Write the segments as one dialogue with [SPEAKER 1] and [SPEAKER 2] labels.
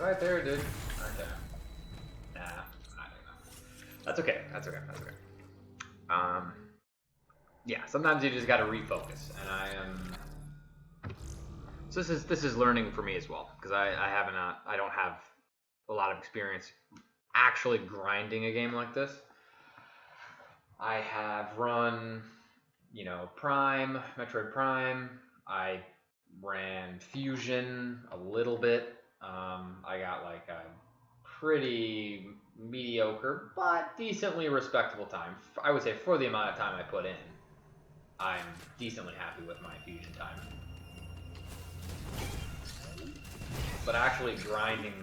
[SPEAKER 1] Right there, dude. Okay. Nah, I don't know. That's okay. That's okay. That's okay. Yeah. Sometimes you just got to refocus, and I am. So this is learning for me as well, because I don't have a lot of experience actually grinding a game like this. I have run, you know, Prime, Metroid Prime. I ran Fusion a little bit. I got like a pretty mediocre but decently respectable time. I would say for the amount of time I put in, I'm decently happy with my Fusion time. But actually grinding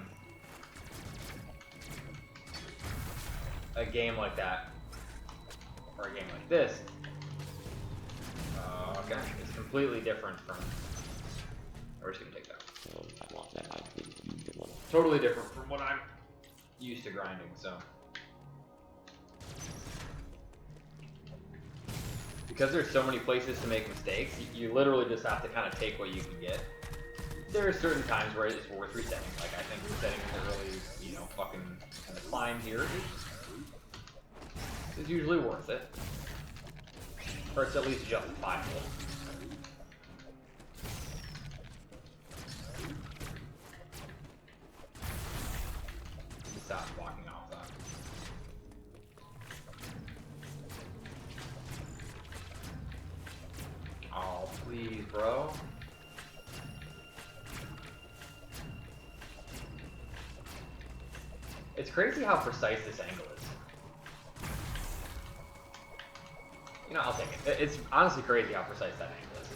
[SPEAKER 1] a game like that, or a game like this, okay, it's completely different from. We're just gonna take that. Totally different from what I'm used to grinding, so. Because there's so many places to make mistakes, you literally just have to kind of take what you can get. There are certain times where it's worth resetting. Like, I think resetting the early, you know, fucking kind of climb here is usually worth it. Or it's at least justifiable. Stop walking off that. Oh, please, bro. It's crazy how precise this angle is. You know, I'll take it. It's honestly crazy how precise that angle is.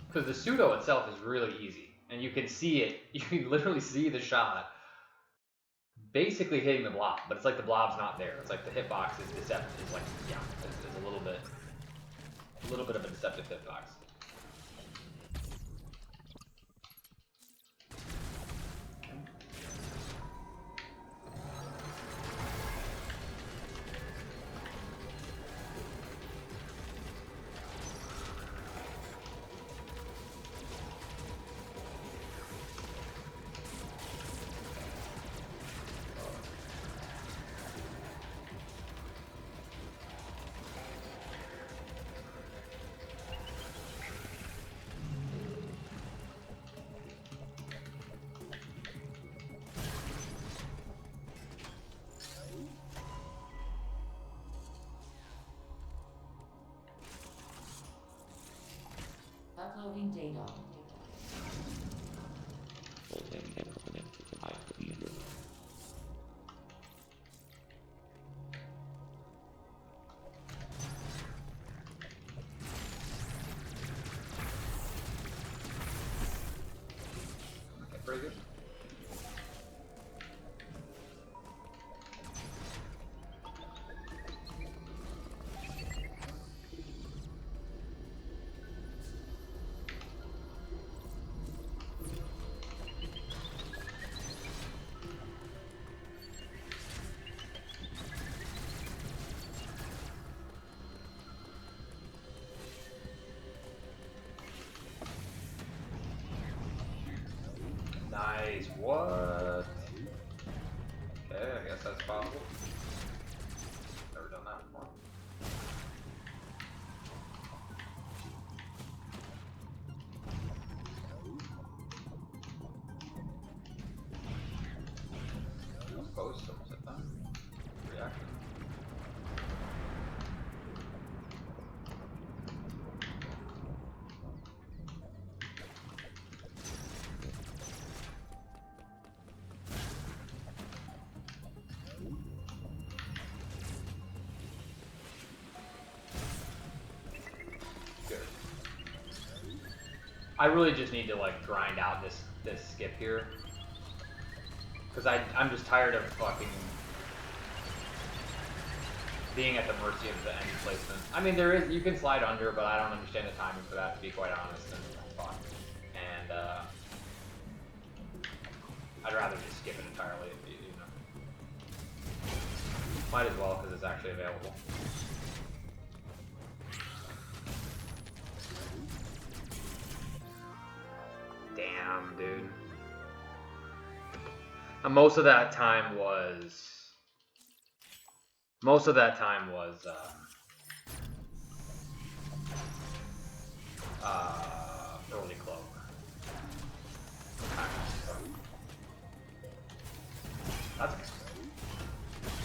[SPEAKER 1] Because the pseudo itself is really easy. And you can see it. You can literally see the shot basically hitting the blob. But it's like the blob's not there. It's like the hitbox is deceptive. It's like, yeah, it's a little bit of a deceptive hitbox.
[SPEAKER 2] Uploading data.
[SPEAKER 1] Okay, pretty good. Nice, what? Okay, I guess that's possible. Never done that before. Post, almost hit that. Reaction. I really just need to like grind out this skip here, because I'm just tired of fucking being at the mercy of the end placement. I mean, you can slide under, but I don't understand the timing for that, to be quite honest. And fuck, and I'd rather just skip it entirely, you know. Might as well, because it's actually available. Damn, dude. And most of that time was early cloak. That's okay.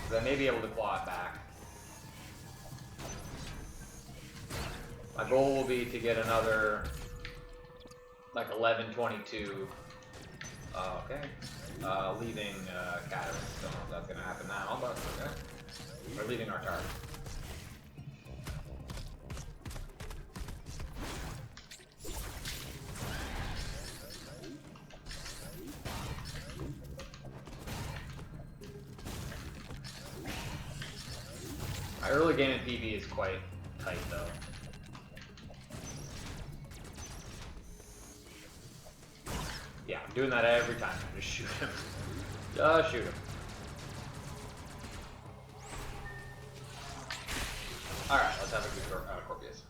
[SPEAKER 1] So I may be able to claw it back. My goal will be to get another like 11:22. Okay. Leaving Catalyst. Don't know if that's gonna happen now, but okay. We're leaving our target. My early game in PB is quite tight though. Yeah, I'm doing that every time. Just shoot him. Just shoot him. Alright, let's have a good Corpius.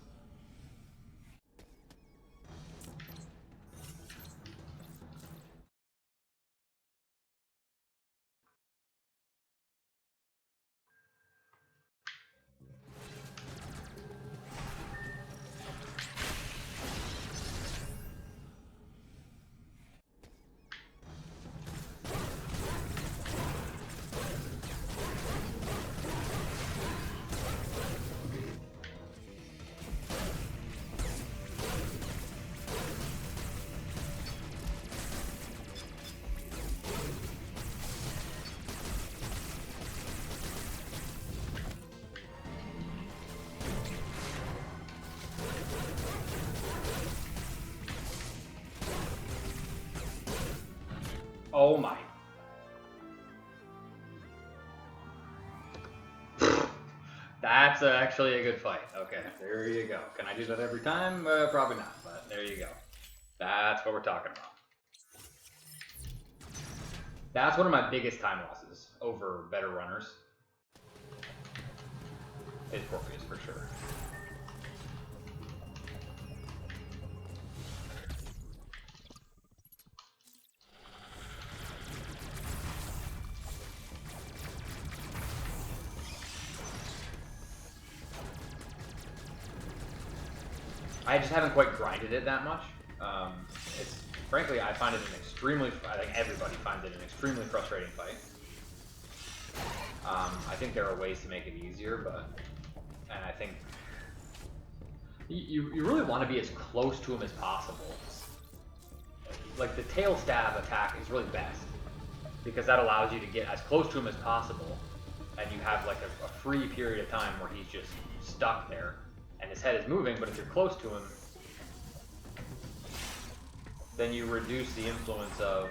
[SPEAKER 1] Oh my. That's actually a good fight. Okay, there you go. Can I do that every time? Probably not, but there you go. That's what we're talking about. That's one of my biggest time losses over better runners. It's Corpius for sure. I just haven't quite grinded it that much. It's frankly, I find it an extremely. I think everybody finds it an extremely frustrating fight. I think there are ways to make it easier, and I think you really want to be as close to him as possible. Like the tail stab attack is really best because that allows you to get as close to him as possible, and you have like a free period of time where he's just stuck there. And his head is moving, but if you're close to him, then you reduce the influence of,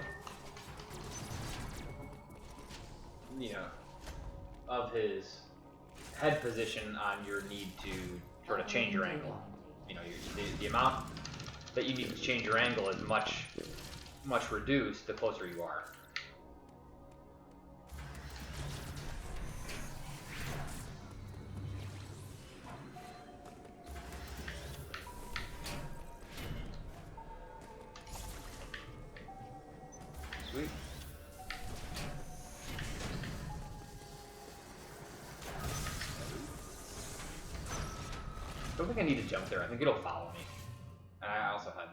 [SPEAKER 1] of his head position on your need to sort of change your angle. The amount that you need to change your angle is much reduced the closer you are. Sweet. I don't think I need to jump there. I think it'll follow me. And I also had...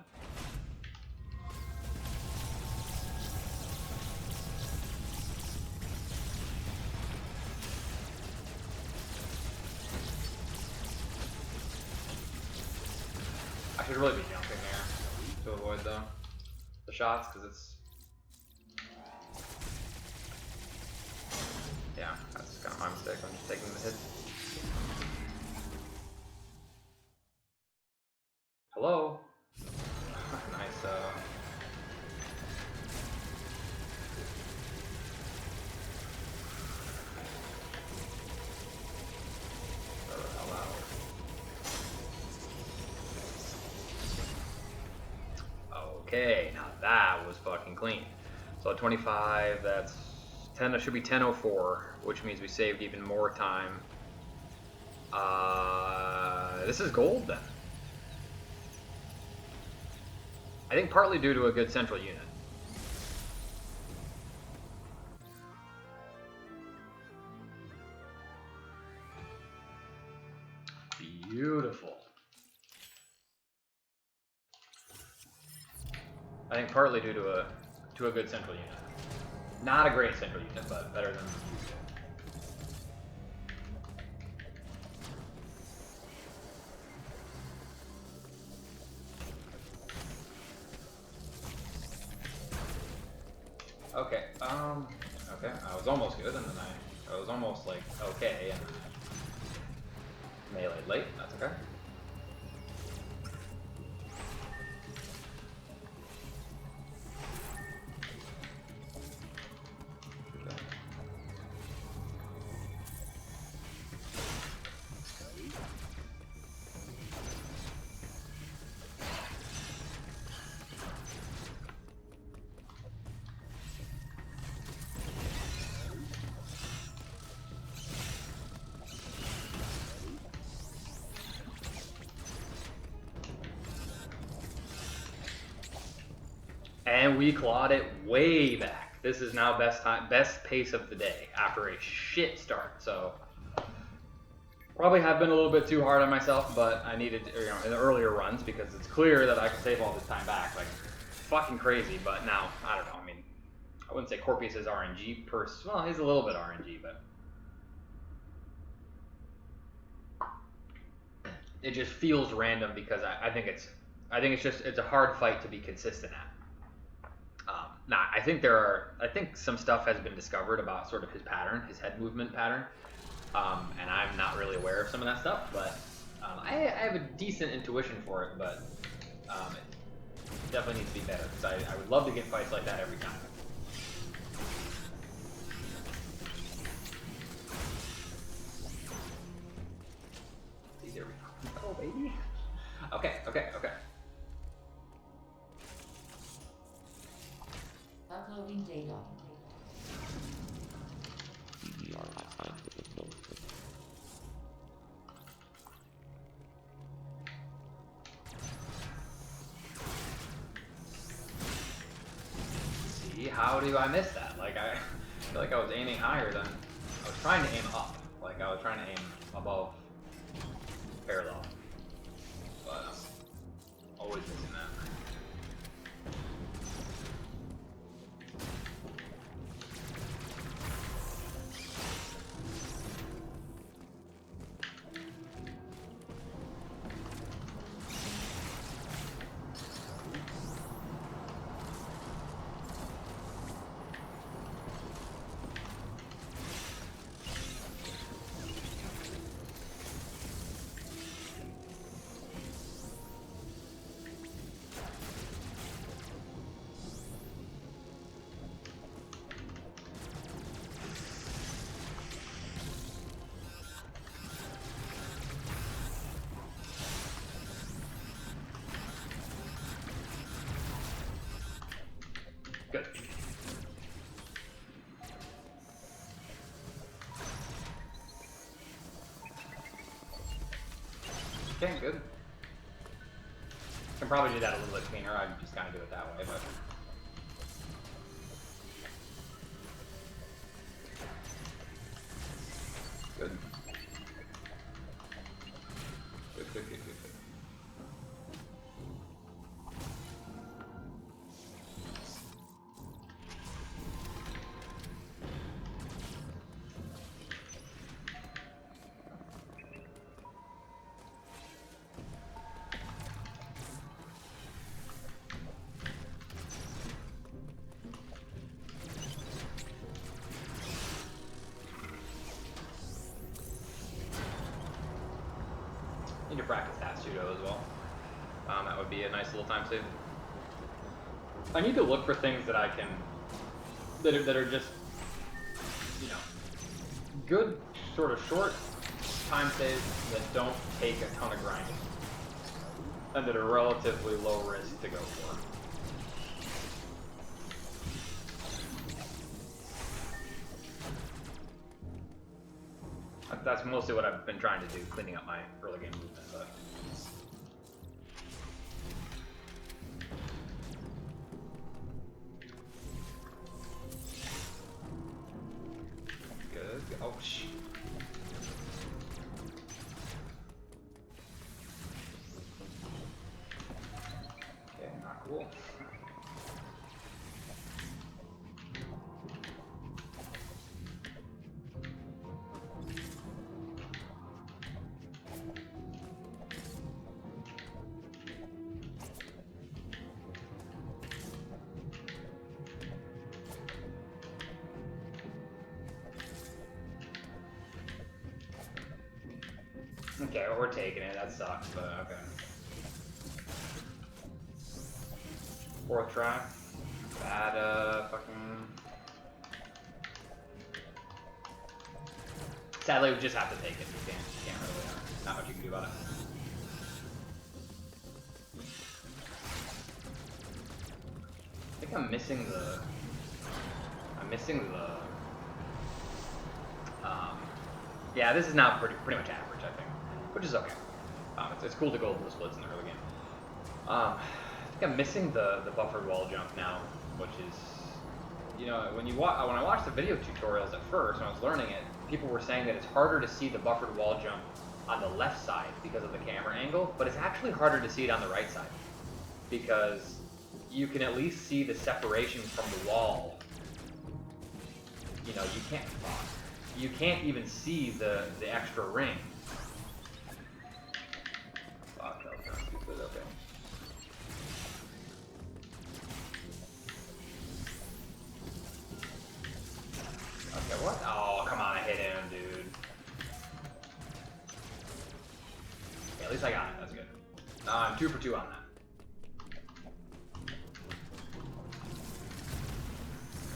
[SPEAKER 1] I should really be jumping there to avoid the shots, because it's... Yeah, that's kind of my mistake. I'm just taking the hits. Hello? Nice, Okay, now that was fucking clean. So at 25, that's It should be 10:04, which means we saved even more time. This is gold then. I think partly due to a good central unit. Beautiful. I think partly due to a good central unit. Not a great central unit, but better than usual. Okay, okay, I was almost good, and then I was almost, like, okay, and I meleeed late, that's okay. And we clawed it way back. This is now best pace of the day after a shit start. So probably have been a little bit too hard on myself, but I needed, in the earlier runs, because it's clear that I can save all this time back. Like, fucking crazy. But now, I don't know. I mean, I wouldn't say Corpius is RNG well, he's a little bit RNG, but it just feels random because I think it's a hard fight to be consistent at. I think some stuff has been discovered about sort of his pattern, his head movement pattern, and I'm not really aware of some of that stuff, but I have a decent intuition for it, but it definitely needs to be better, because I would love to get fights like that every time. See, there we go, baby. Okay.
[SPEAKER 2] Uploading data.
[SPEAKER 1] See, how do I miss that? Like, I feel like I was aiming higher than... I was trying to aim up. Like, I was trying to aim above parallel. But I'm always missing that. Good. Okay, good. Can probably do that a little bit cleaner. I just kind of do it that way, but... Good. Good. Need to practice that pseudo as well. That would be a nice little time save. I need to look for things that I can, that are just, good sort of short time saves that don't take a ton of grinding, and that are relatively low risk to go for. that's mostly what I've been trying to do, cleaning up my early game movement. But good. Oh shit. Okay, not cool. Okay, well, we're taking it. That sucks, but okay. Fourth try. Bad, fucking... Sadly, we just have to take it. You can't really, not much you can do about it. I think I'm missing the... yeah, this is now pretty much average, I think. Which is okay. It's cool to go over the splits in the early game. I think I'm missing the buffered wall jump now, which is, you know, when I watched the video tutorials at first, when I was learning it, people were saying that it's harder to see the buffered wall jump on the left side because of the camera angle, but it's actually harder to see it on the right side because you can at least see the separation from the wall. You know, you can't even see the extra ring. Fuck, that was kind of stupid, okay. Okay, what? Oh, come on, I hit him, dude. Okay, at least I got it, that's good. I'm 2 for 2 on that.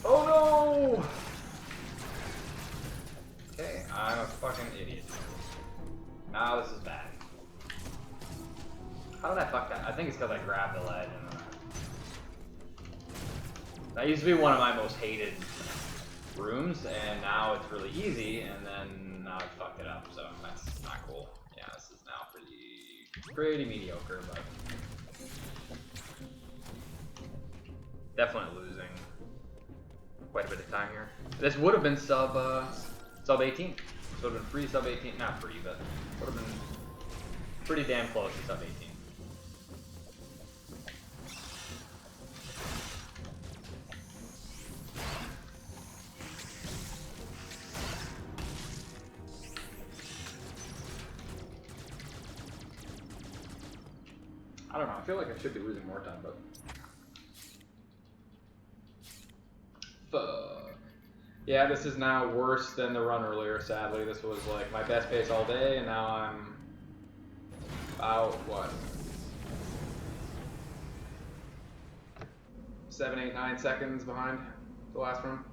[SPEAKER 1] Oh no! Okay, I'm a fucking idiot. Now this is bad. How did I fuck that? I think it's because I grabbed the ledge. And that used to be one of my most hated rooms, and now it's really easy, and then now I fucked it up, so that's not cool. Yeah, this is now pretty mediocre, but definitely losing quite a bit of time here. This would have been sub 18. This would have been free sub 18, not free, but would have been pretty damn close to sub 18. I don't know, I feel like I should be losing more time, but fuck. Yeah, this is now worse than the run earlier, sadly. This was like my best pace all day, and now I'm about, what? 7, 8, 9 seconds behind the last run.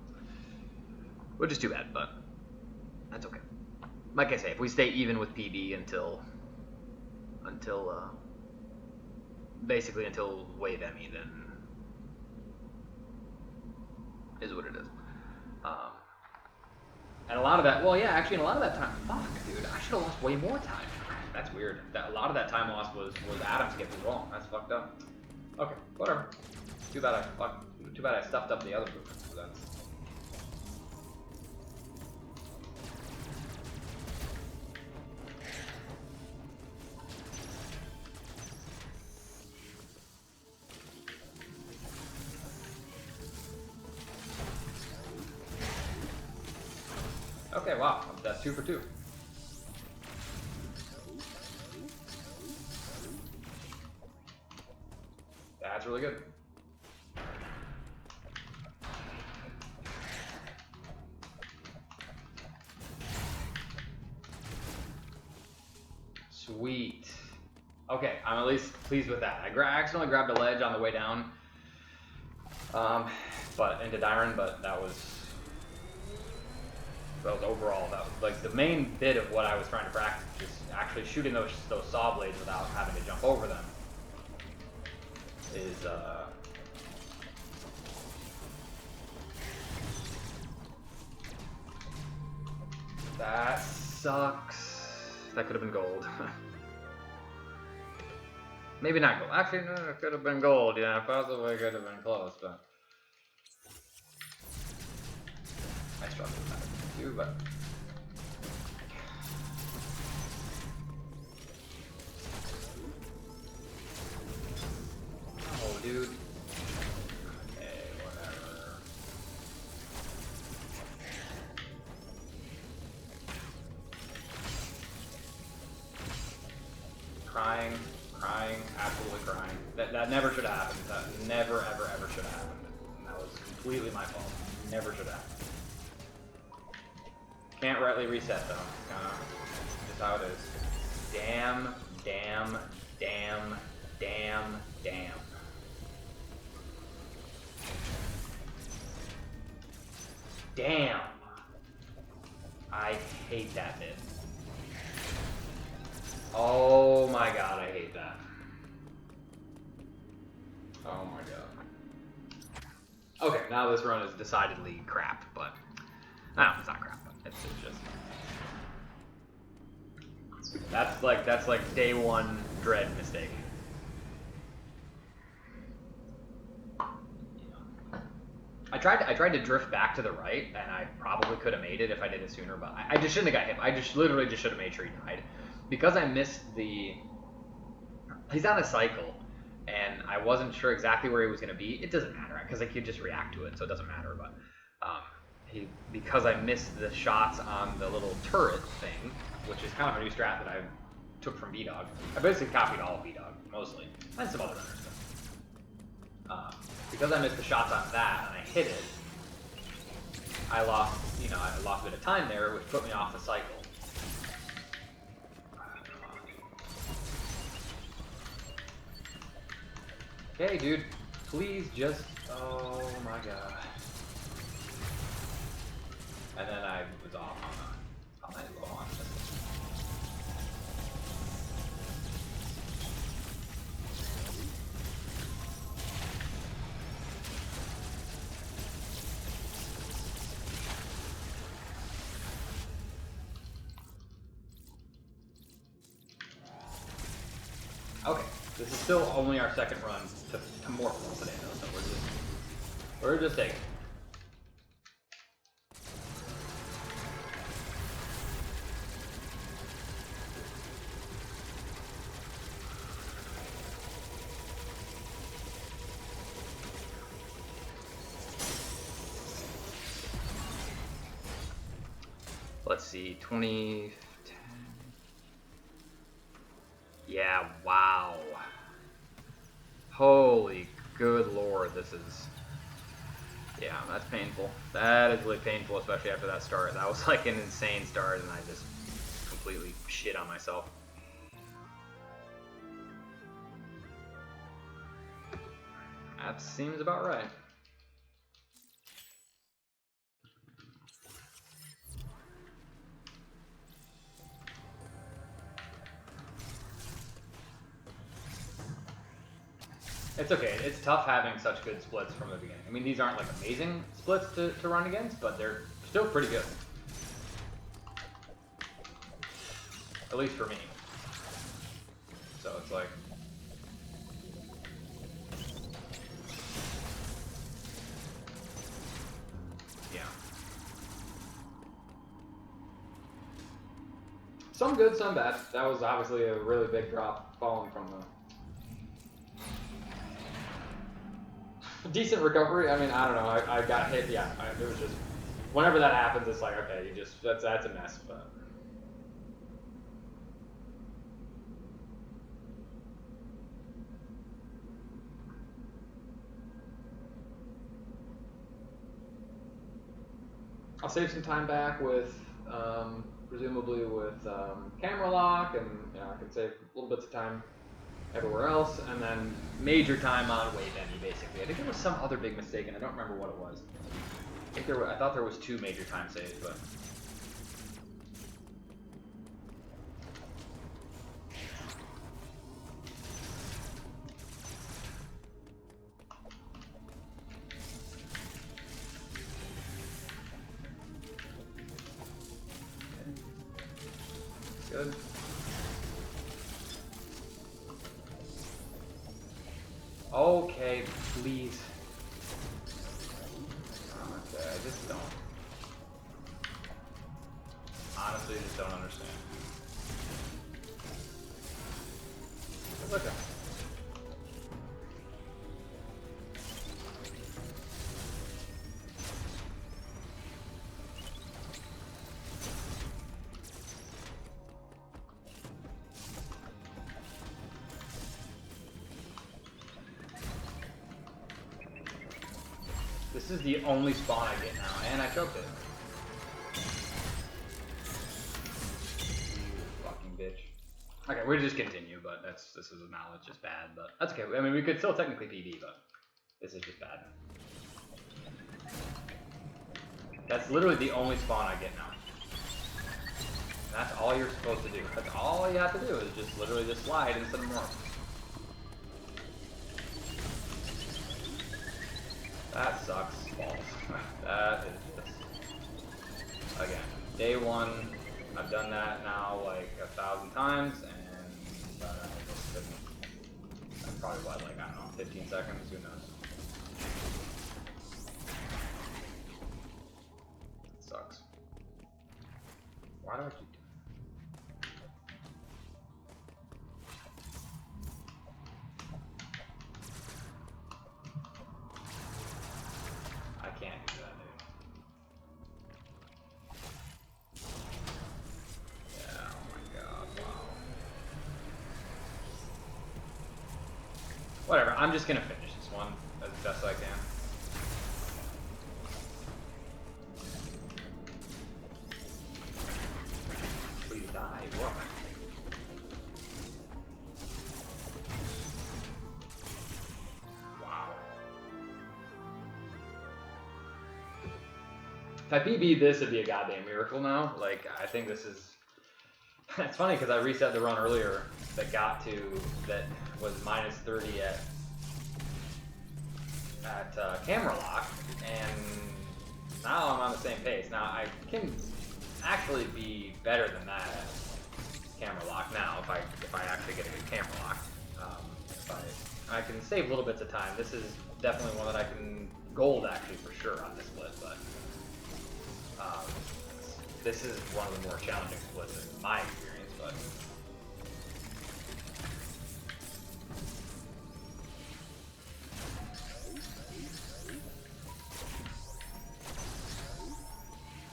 [SPEAKER 1] Which is too bad, but that's okay. Like I say, if we stay even with PB until basically until wave Emmy, then is what it is. And a lot of that, well, yeah, actually, in a lot of that time, fuck, dude, I should have lost way more time. That's weird. A lot of that time lost was Adam's skip as well. That's fucked up. Okay, whatever. Too bad I stuffed up the other movements. So that's... Okay, wow, that's 2 for 2. That's really good. Sweet. Okay, I'm at least pleased with that. I accidentally grabbed a ledge on the way down, but into Dyron, but that was overall, that was like the main bit of what I was trying to practice, just actually shooting those saw blades without having to jump over them is that's sucks. That could have been gold. Maybe not gold. Actually, no, it could have been gold. Yeah, possibly could have been close, but I struggled with that too, but oh, dude. Okay, whatever. Crying, absolutely crying. That never should have happened. That never, ever, ever should have happened. And that was completely my fault. Never should have happened. Can't rightly reset though. Just how it is. Damn, damn, damn, damn, damn. Damn. I hate that bit. Oh my god, I hate that. Oh my god. Okay, now this run is decidedly crap, but no, it's not crap, but it's just that's like day one Dread mistake. I tried to drift back to the right, and I probably could have made it if I did it sooner, but I just shouldn't have got hit. I just literally just should have made sure he died. Because I missed the... He's on a cycle, and I wasn't sure exactly where he was going to be. It doesn't matter, because I could just react to it, so it doesn't matter, but... because I missed the shots on the little turret thing, which is kind of a new strat that I took from B-Dog. I basically copied all of B-Dog, mostly, and some other runners. Because I missed the shots on that, and I hit it, I lost a bit of time there, which put me off the cycle. Okay, dude, please just... Oh my god. And then I was off on my low on this. Okay, this is still only our second run to Morphle today, though, so we're just taking it. Let's see, 2010. Yeah, wow. Holy good lord, this is... Yeah, that's painful. That is really painful, especially after that start. That was like an insane start, and I just completely shit on myself. That seems about right. It's okay. It's tough having such good splits from the beginning. I mean, these aren't like amazing splits to run against, but they're still pretty good. At least for me. So it's like... Yeah. Some good, some bad. That was obviously a really big drop falling from the... Decent recovery. I mean, I don't know. I got hit. Yeah, it was just whenever that happens, it's like okay, you just that's a mess. But I'll save some time back with presumably with camera lock, and you know I can save little bits of time everywhere else, and then major time on wave any basically. I think there was some other big mistake, and I don't remember what it was. I thought there was 2 major time saves, but good. Okay, please. Okay, I just don't. Honestly, just don't understand. Look at. This is the only spawn I get now, and I choked it. You fucking bitch. Okay, we'll just continue, but this is now it's just bad, but that's okay. I mean, we could still technically PB, but this is just bad. That's literally the only spawn I get now. And that's all you're supposed to do. That's all you have to do is just literally just slide instead of morph. That sucks balls. That is just... Again, day one, I've done that now like 1,000 times, and I just couldn't... That's probably what, like, I don't know, 15 seconds? Who knows? It sucks. Why do I keep doing that? I can't do that, dude. Yeah, oh my god, wow. Whatever, I'm just gonna finish this one as best I can. Please die, what? Wow. If I PB this, it'd be a goddamn miracle now. Like, I think this is... It's funny because I reset the run earlier that got to... that was minus 30 at camera lock, and now I'm on the same pace. Now, I can actually be better than that at camera lock now if I actually get a good camera lock. If I can save little bits of time. This is definitely one that I can gold actually for sure on this split, but this is one of the more challenging splits in my experience, but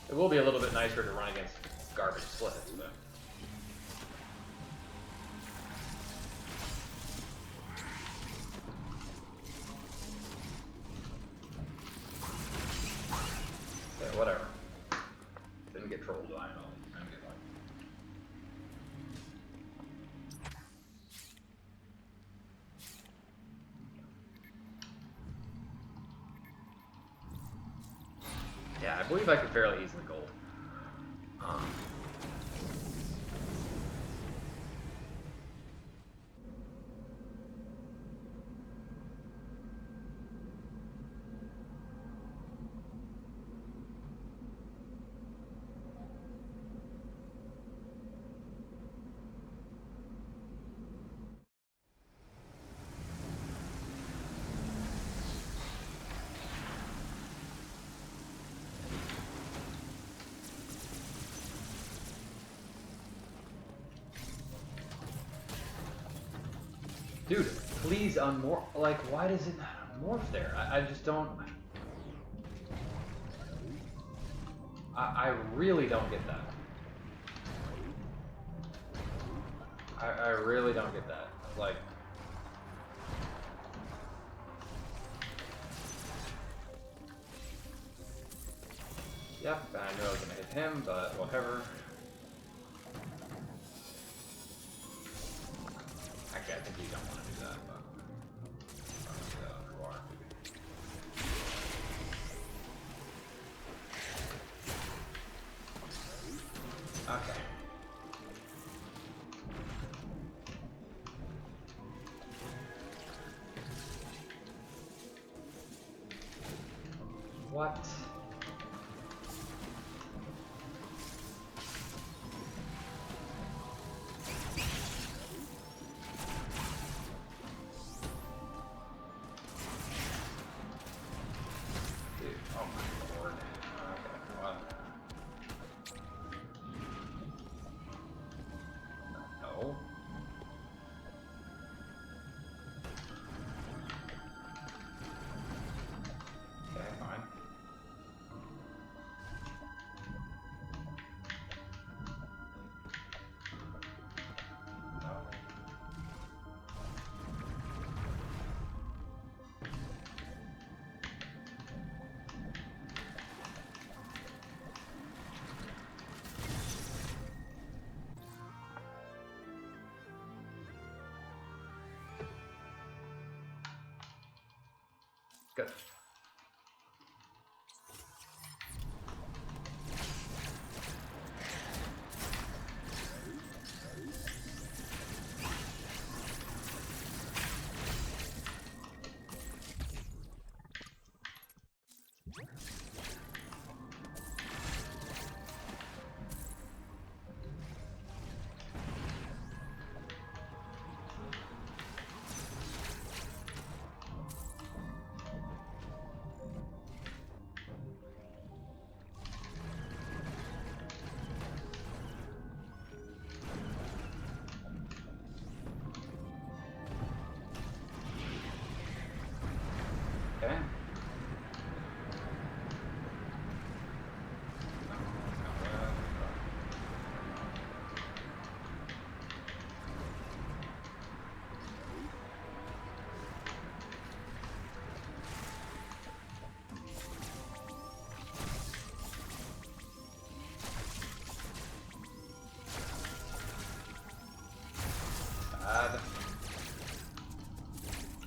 [SPEAKER 1] it will be a little bit nicer to run against garbage splits, but okay, whatever. Didn't get trolled, I know. I didn't get lucky. Yeah, I believe I could fairly easily gold. Dude, please unmorph. Like, why does it not morph there? I just don't... I really don't get that. I really don't get that. Like... Yep, I knew I was gonna hit him, but whatever. Actually, I think you don't want to do that, but... you are. Okay. What?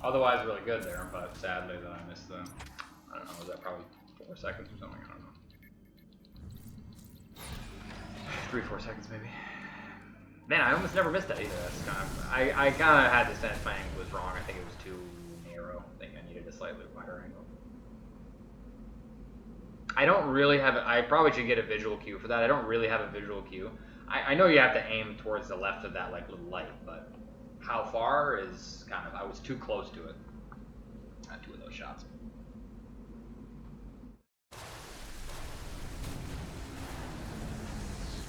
[SPEAKER 1] Otherwise, really good there, but sadly that I missed the. I don't know. Was that probably 4 seconds or something? I don't know. 3-4 seconds maybe. Man, I almost never missed that either. That's kind of. I kind of had the sense my angle was wrong. I think it was too narrow. I think I needed a slightly wider angle. I don't really have. I probably should get a visual cue for that. I don't really have a visual cue. I know you have to aim towards the left of that like little light, but how far is kind of. I was too close to it. Not 2 of those shots.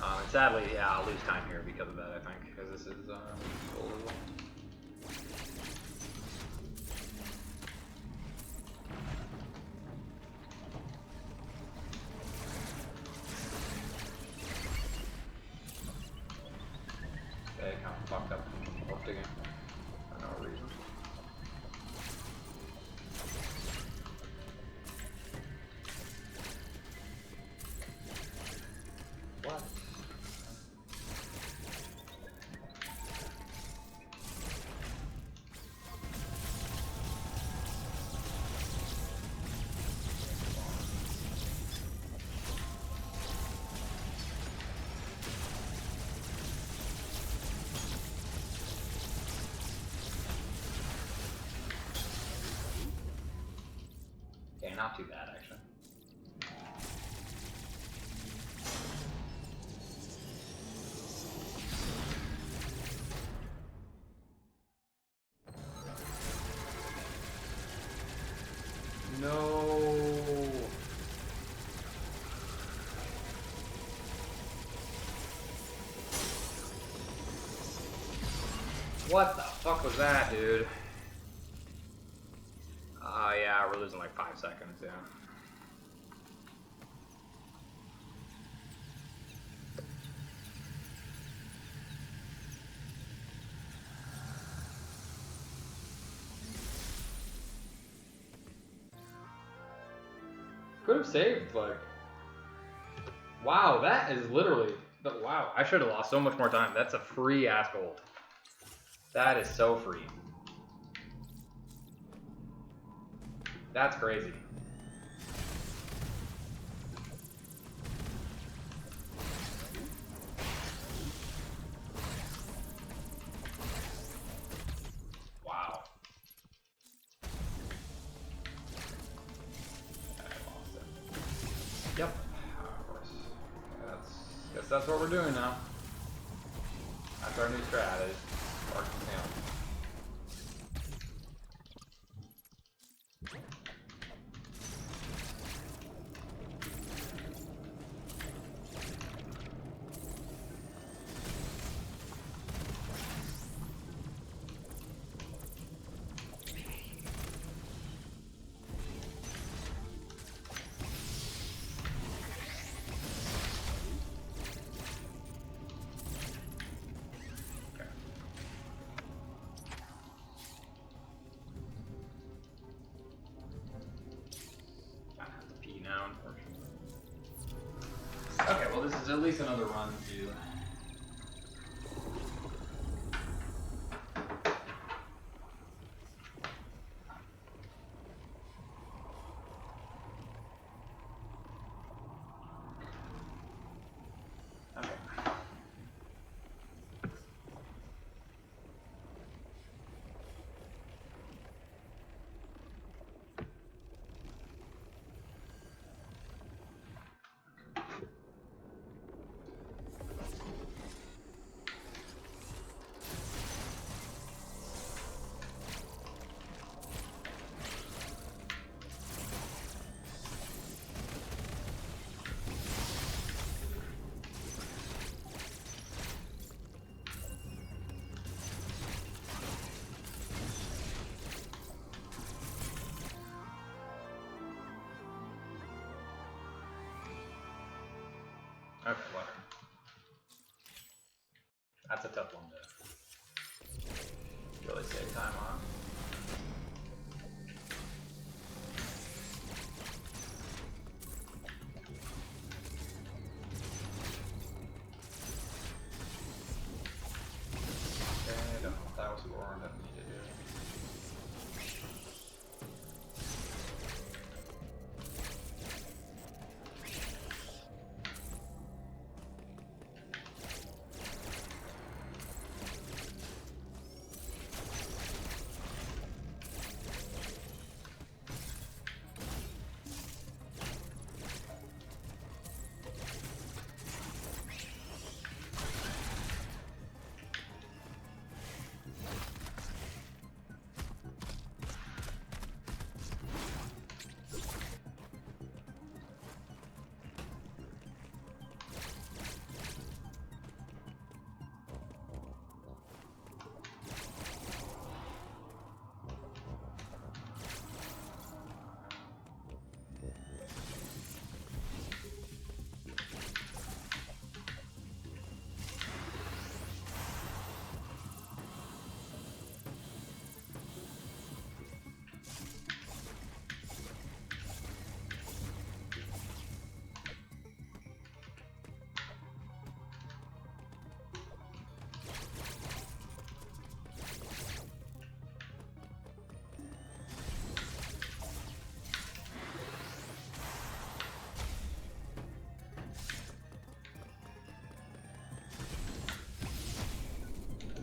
[SPEAKER 1] And sadly, yeah, I'll lose time here because of that. I think because this is full as well. Okay, kind of fucked up hooked again for no reason. What? Okay, not too bad actually. No. What the fuck was that, dude? Yeah, we're losing like 5 seconds, yeah. Could have saved, like... Wow, that is literally... Wow, I should have lost so much more time. That's a free-ass gold. That is so free. That's crazy. Wow. I lost it. Yep. Of course. Guess that's what we're doing now. That's our new strat is Park the Town. Okay, well this is at least another run to... Okay. Okay, whatever. That's a tough one to really save time on. Okay, I don't know what that was for, I don't need to do.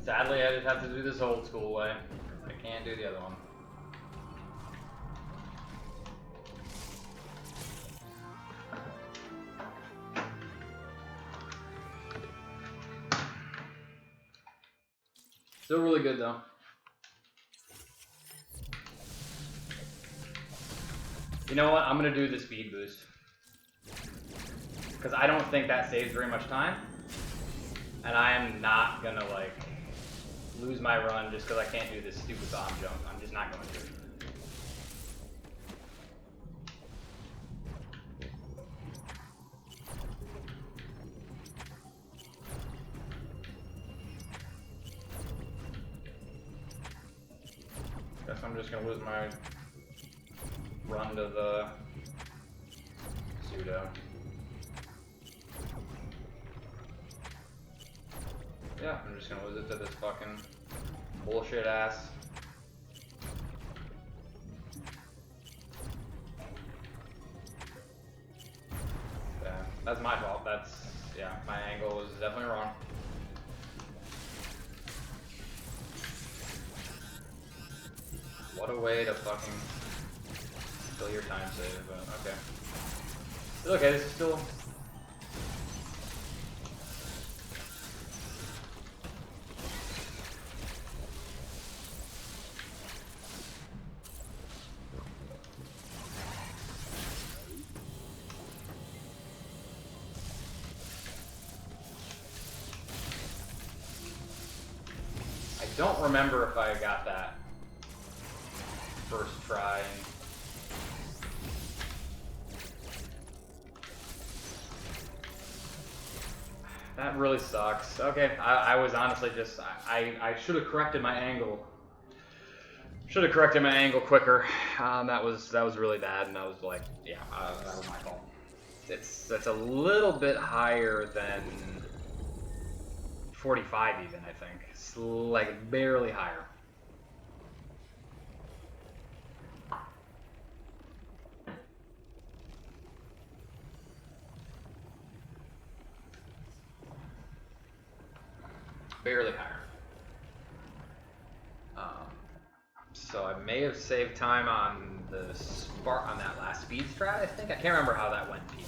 [SPEAKER 1] Sadly, I just have to do this old school way. I can't do the other one. Still really good though. You know what? I'm gonna do the speed boost. Because I don't think that saves very much time. And I am not gonna like lose my run just because I can't do this stupid bomb jump. I'm just not going to. Guess I'm just gonna lose my run to the pseudo. Yeah, I'm just gonna lose it to this fucking bullshit ass. Yeah, that's my fault. Yeah, my angle was definitely wrong. What a way to fucking kill your time save, but okay. It's okay, this is still... I don't remember if I got that first try. That really sucks. Okay, I was honestly just, I should have corrected my angle. Should have corrected my angle quicker. That was really bad, and I was like, yeah, that was my fault. That's a little bit higher than 45 even, I think. It's like barely higher. Barely higher. So I may have saved time on the on that last speed strat, I think. I can't remember how that went, PD.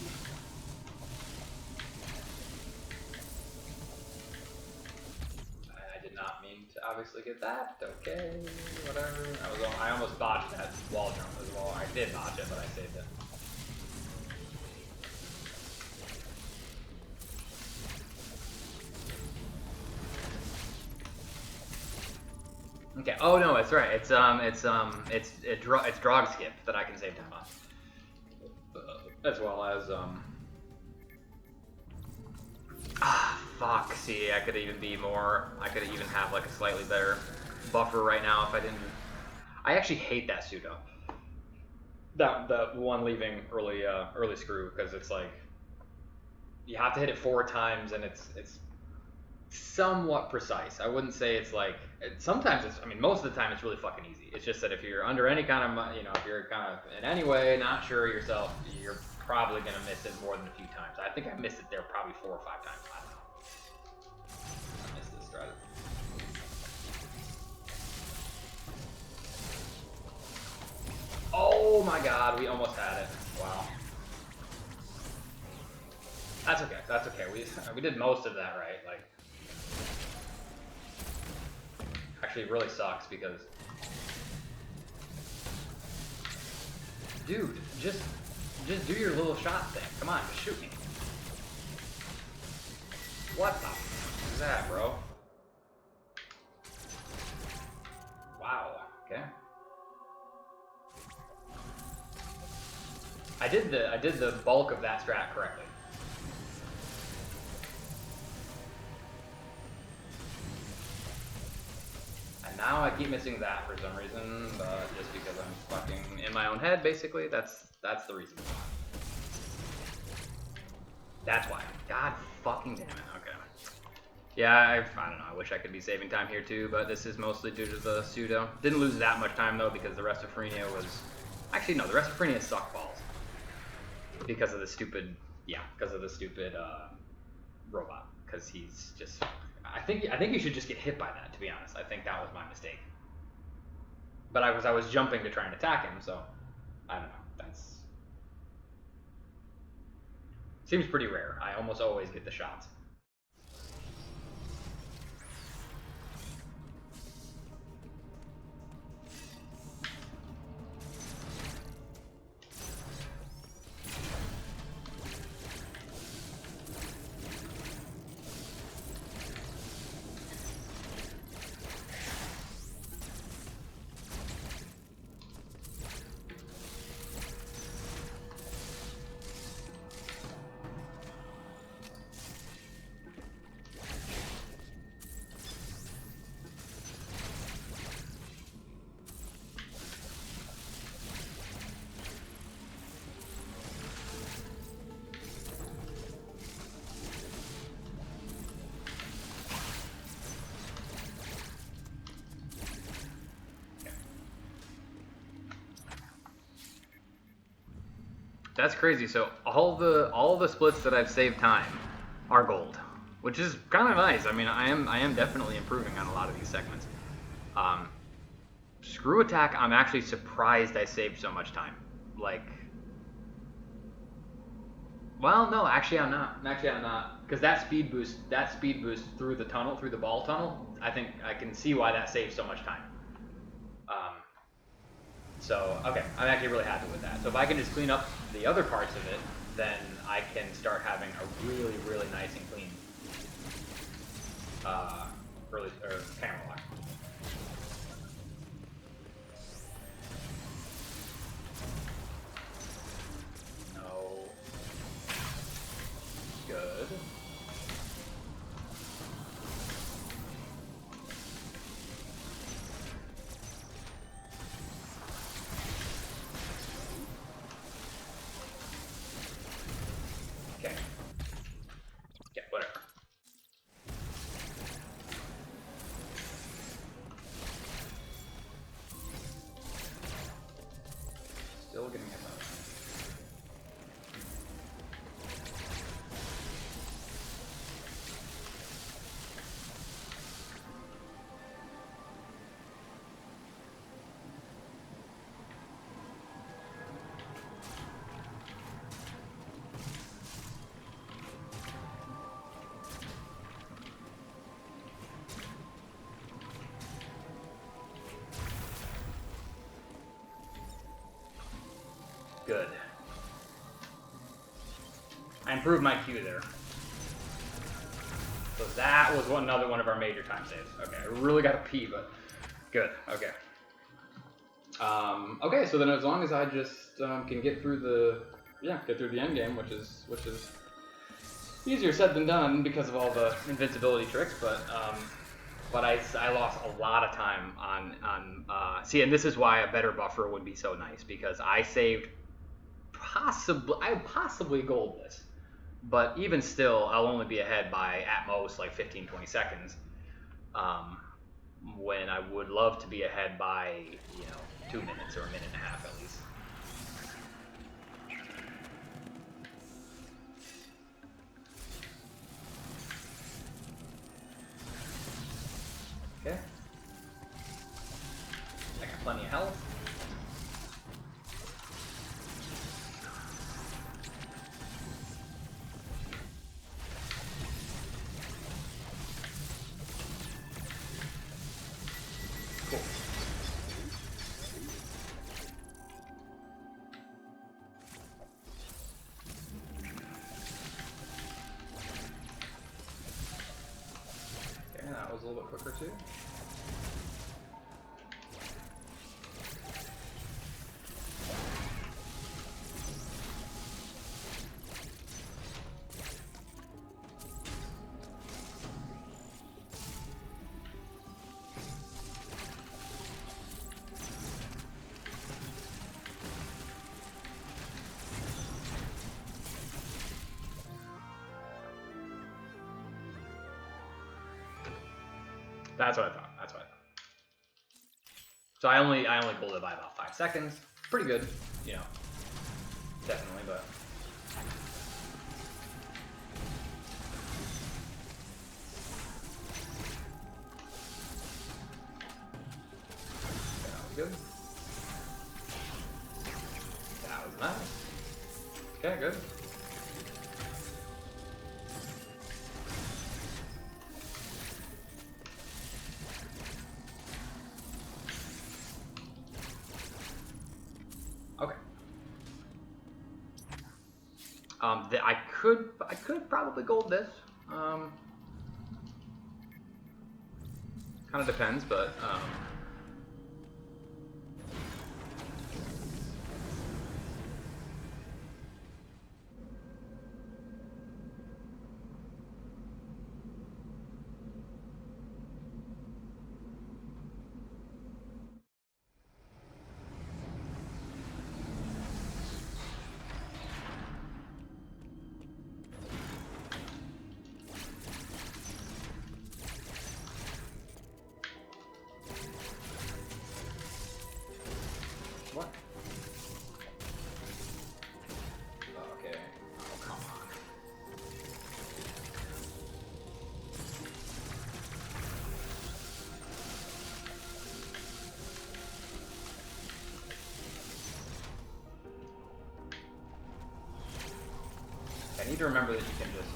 [SPEAKER 1] I did not mean to obviously get that. Okay, whatever. I almost botched that wall jump as well. I did botch it, but I saved it. Okay. Oh no, it's right. It's drog skip that I can save time on, as well as fuck. See, I could even be more. I could even have like a slightly better buffer right now if I didn't. I actually hate that pseudo. That one leaving early screw, because it's like you have to hit it 4 times and it's somewhat precise. I wouldn't say it's like, sometimes it's, I mean, most of the time it's really fucking easy. It's just that if you're under any kind of, you know, if you're kind of in any way not sure yourself, you're probably going to miss it more than a few times. I think I missed it there probably 4 or 5 times. I don't know. I missed this strat. Oh my god, we almost had it. Wow. That's okay. That's okay. We did most of that right. Like, actually, it really sucks because, dude, just do your little shot thing. Come on, just shoot me. What the f is that, bro? Wow. Okay. I did the bulk of that strat correctly. And now I keep missing that for some reason, but just because I'm fucking in my own head, basically. That's the reason why. That's why. God fucking damn it. Okay. Yeah, I don't know. I wish I could be saving time here too, but this is mostly due to the pseudo. Didn't lose that much time though, because the rest of Frenia was... Actually, no, the rest of Frenia sucked balls. Because of the stupid... Yeah, because of the stupid robot. Because he's just... I think you should just get hit by that, to be honest. I think that was my mistake. But I was jumping to try and attack him, so I don't know. That's seems pretty rare. I almost always get the shots. That's crazy. So all the splits that I've saved time are gold, which is kind of nice. I mean, I am definitely improving on a lot of these segments. Screw attack, I'm actually surprised I saved so much time. Like, well, no, actually I'm not. Actually I'm not, because that speed boost through the tunnel, through the ball tunnel, I think I can see why that saves so much time. So, okay, I'm actually really happy with that. So if I can just clean up the other parts of it, then I can start having a really, really nice and clean camera lock. No. Good. Good. I improved my Q there. So that was another one of our major time saves. Okay, I really got to pee, but good. Okay. Okay, so then as long as I just can get through the end game, which is easier said than done because of all the invincibility tricks, but I lost a lot of time on see, and this is why a better buffer would be so nice, because I saved possibly gold this, but even still I'll only be ahead by at most like 15-20 seconds, when I would love to be ahead by 2 minutes or a minute and a half at least. Okay, I got plenty of health. A little bit quicker too. That's what I thought. That's what I thought. So I only pulled it by about 5 seconds. Pretty good, definitely, but. Okay, good. Okay. I could probably gold this. Kind of depends, but what? Okay. Oh, come on. I need to remember that you can just...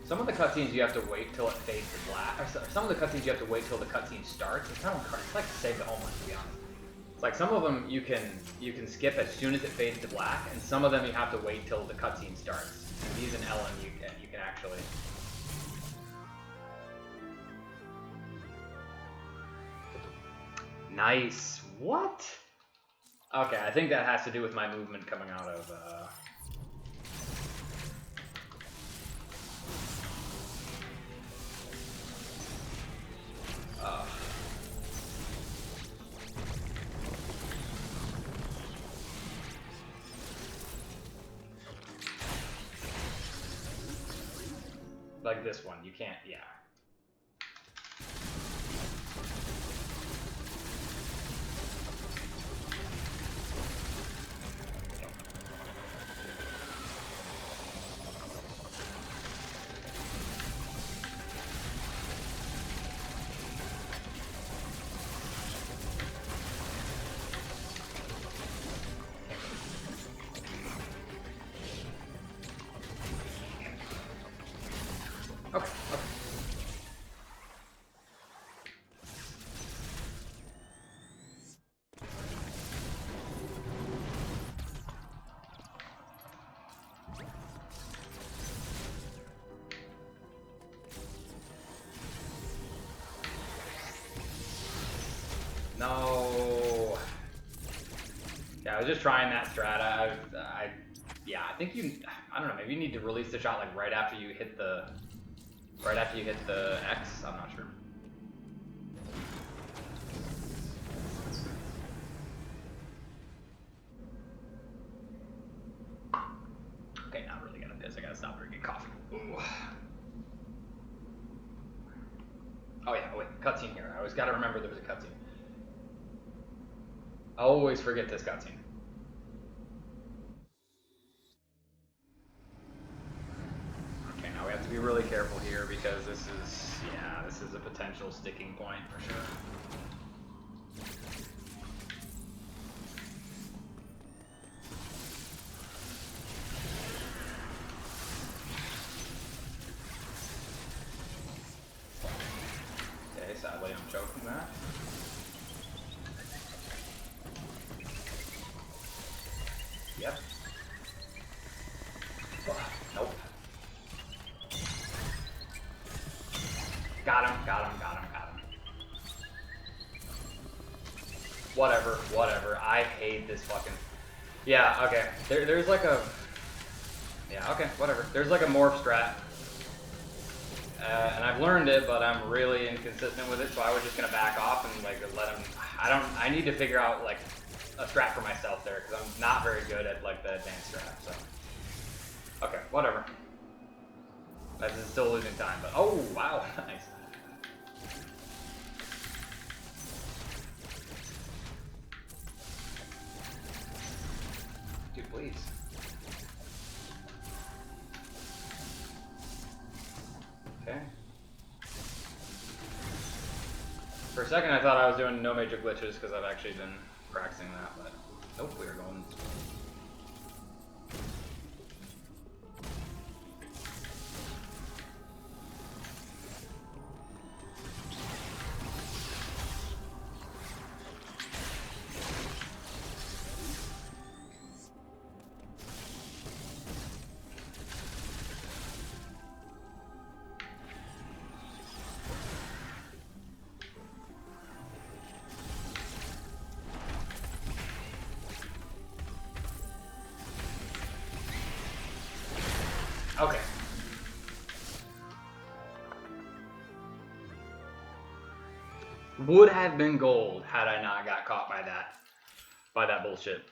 [SPEAKER 1] Some of the cutscenes you have to wait till it fades to black. Or some of the cutscenes you have to wait till the cutscene starts. It's kind of it's like to save the homeland, to be honest. It's like some of them you can skip as soon as it fades to black, and some of them you have to wait till the cutscene starts. And these in Ellen you can actually... Nice. What? Okay, I think that has to do with my movement coming out of... Like this one, you can't, yeah. Okay, okay. No. Yeah, I was just trying that strata. Yeah, I think I don't know, maybe you need to release the shot like right after you hit the X. I'm not sure. Okay, now I'm really gonna piss. I gotta stop drinking coffee. Ooh. Oh yeah, wait, cutscene here. I always gotta remember there was a cutscene. I always forget this cutscene. Okay, now we have to be really careful here because this is a potential sticking point for sure. Okay, sadly I'm choking that. Yep. Nope. Got him. Whatever. I hate this fucking... Yeah, okay. There's like a... Yeah, okay, whatever. There's like a morph strat. And I've learned it, but I'm really inconsistent with it, so I was just gonna back off and like let him... I need to figure out like a strat for myself there, because I'm not very good at like the advanced strat, so... Okay, whatever. This is still losing time, but... Oh, wow, nice. Dude, please. Okay. For a second I thought I was doing no major glitches because I've actually been practicing that, but nope, we are going...
[SPEAKER 3] would have been gold had I not got caught by that bullshit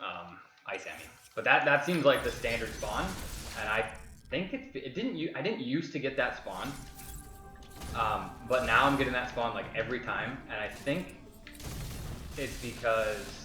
[SPEAKER 3] ice Emmy. But that seems like the standard spawn, and I think it didn't. I didn't used to get that spawn, but now I'm getting that spawn like every time, and I think it's because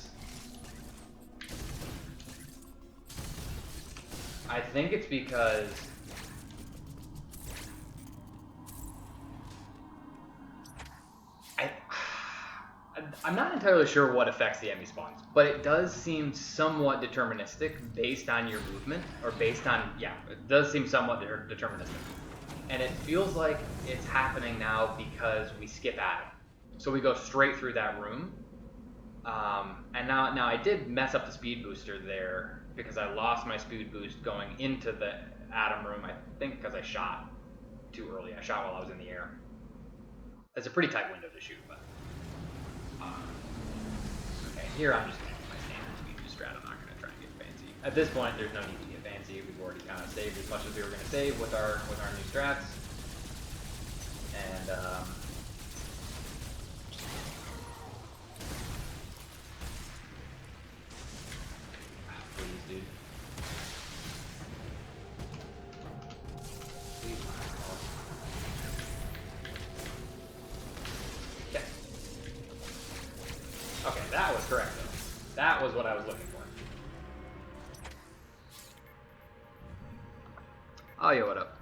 [SPEAKER 3] I'm not entirely sure what affects the Emmy spawns, but it does seem somewhat deterministic based on your movement, or based on, yeah, it does seem somewhat deterministic. And it feels like it's happening now because we skip Adam. So we go straight through that room. And now I did mess up the speed booster there because I lost my speed boost going into the Adam room, I think because I shot too early. I shot while I was in the air. It's a pretty tight window to shoot, but... okay, here I'm just going to use my standard speed boost strat. I'm not going to try and get fancy. At this point, there's no need to get fancy. We've already kind of saved as much as we were going to save with our new strats. And, please, dude. Please, okay. Okay, that was correct, though. That was what I was looking for. Oh, yeah, what up?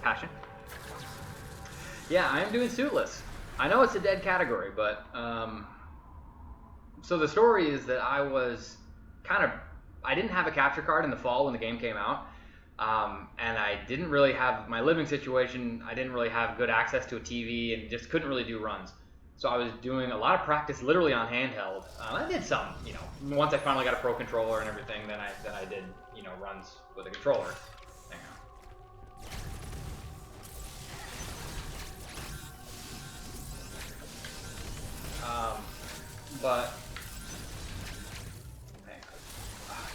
[SPEAKER 3] Passion? Yeah, I am doing Suitless. I know it's a dead category, but, so the story is that I was I didn't have a capture card in the fall when the game came out, and I didn't really have, my living situation, I didn't really have good access to a TV and just couldn't really do runs. So I was doing a lot of practice literally on handheld. I did some, once I finally got a pro controller and everything, then I did, runs with a controller. Hang on. But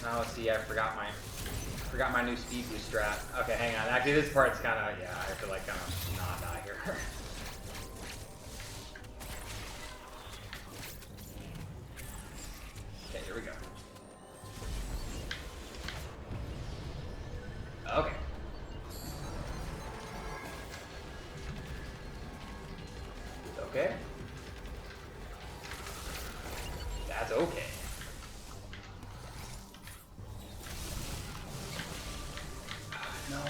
[SPEAKER 3] now let's see, I forgot my new speed boost strat. Okay, hang on. Actually, this part's kind of, yeah, I have to like kind of not die here. Okay, here we go. Okay. Okay. That's okay. No.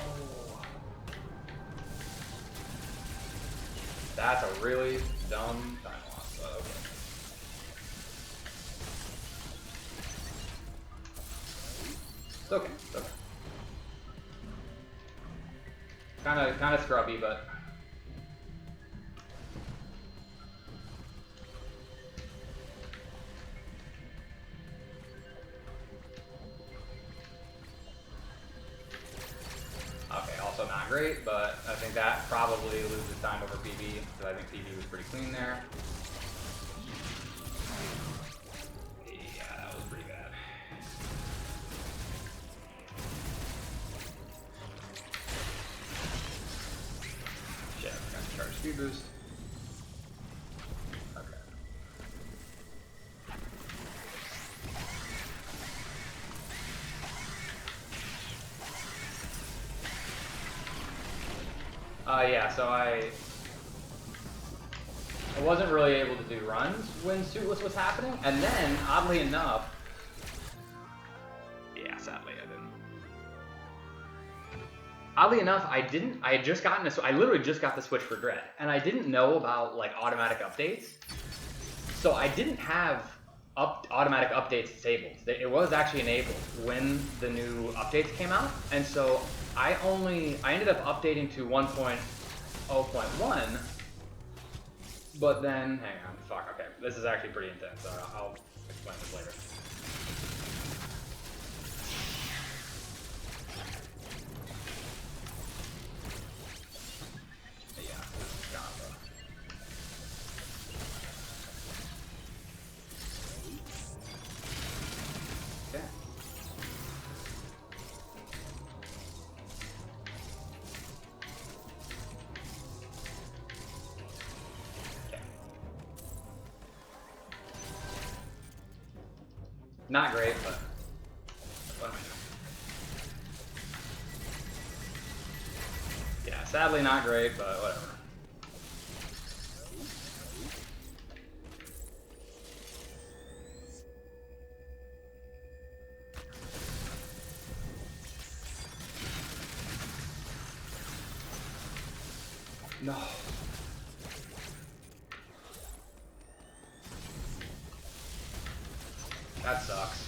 [SPEAKER 3] That's a really dumb time loss, but okay. It's okay. It's okay. Kind of scrubby, but okay. Also not great, but I think that probably loses time over PB because I think PB was pretty clean there. Yeah, that was pretty bad. Shit, I forgot to charge speed boost. Okay. Yeah, so I wasn't really able to do runs when Suitless was happening, and then, oddly enough, yeah, sadly I didn't. Oddly enough, I had just gotten I literally just got the Switch for Dread, and I didn't know about, like, automatic updates, so I didn't have automatic updates disabled. It was actually enabled when the new updates came out, and so I ended up updating to 1.0.1, but then, hang on, fuck, okay, this is actually pretty intense, so I'll explain this later. Yeah, this is kind of okay. Not great, but what am I doing? Yeah, sadly not great, but whatever. No. That sucks.